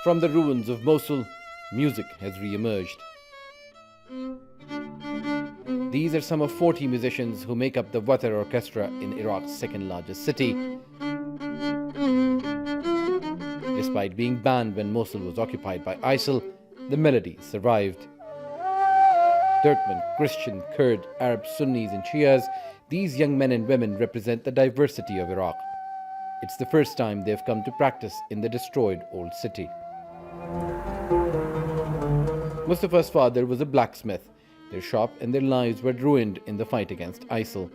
From the ruins of Mosul, music has re-emerged. These are some of 40 musicians who make up the Watar Orchestra in Iraq's second largest city. Despite being banned when Mosul was occupied by ISIL, the melody survived. Turkmen, Christian, Kurd, Arab, Sunnis and Shias, these young men and women represent the diversity of Iraq. It's the first time they've come to practice in the destroyed old city. Mustafa's father was a blacksmith. Their shop and their lives were ruined in the fight against ISIL.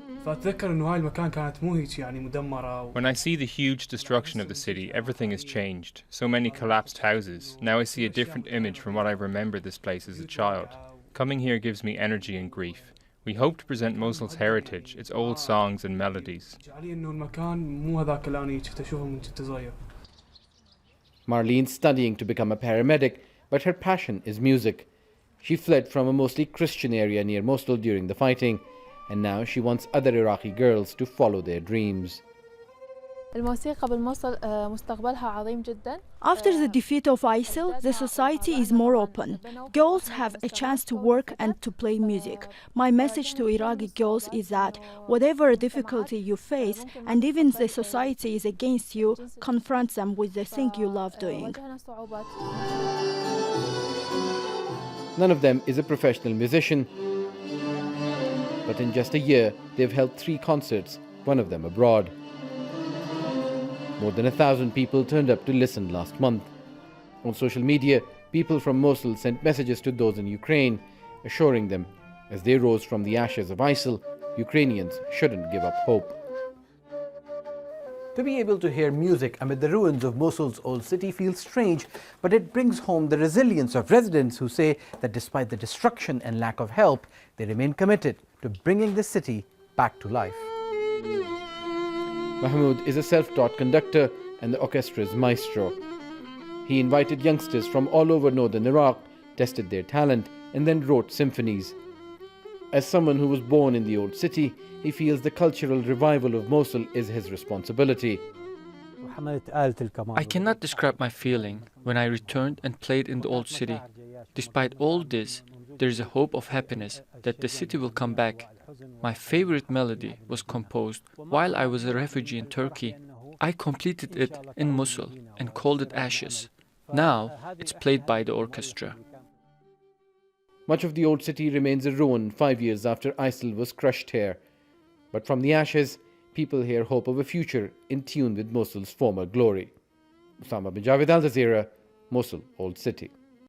When I see the huge destruction of the city, everything has changed. So many collapsed houses. Now I see a different image from what I remember this place as a child. Coming here gives me energy and grief. We hope to present Mosul's heritage, its old songs and melodies. Marlene's studying to become a paramedic, but her passion is music. She fled from a mostly Christian area near Mosul during the fighting, and now she wants other Iraqi girls to follow their dreams. After the defeat of ISIL, the society is more open. Girls have a chance to work and to play music. My message to Iraqi girls is that whatever difficulty you face, and even the society is against you, confront them with the thing you love doing. None of them is a professional musician, but in just a year, they've held 3 concerts, one of them abroad. More than 1,000 people turned up to listen last month. On social media, people from Mosul sent messages to those in Ukraine, assuring them, as they rose from the ashes of ISIL, Ukrainians shouldn't give up hope. To be able to hear music amid the ruins of Mosul's old city feels strange, but it brings home the resilience of residents who say that despite the destruction and lack of help, they remain committed to bringing the city back to life. Mahmoud is a self-taught conductor and the orchestra's maestro. He invited youngsters from all over northern Iraq, tested their talent, and then wrote symphonies. As someone who was born in the old city, he feels the cultural revival of Mosul is his responsibility. I cannot describe my feeling when I returned and played in the old city. Despite all this, there is a hope of happiness that the city will come back. My favorite melody was composed while I was a refugee in Turkey. I completed it in Mosul and called it Ashes. Now it's played by the orchestra. Much of the old city remains a ruin 5 years after ISIL was crushed here. But from the ashes, people hear hope of a future in tune with Mosul's former glory. Usama bin Javed, Al Jazeera, Mosul, Old City.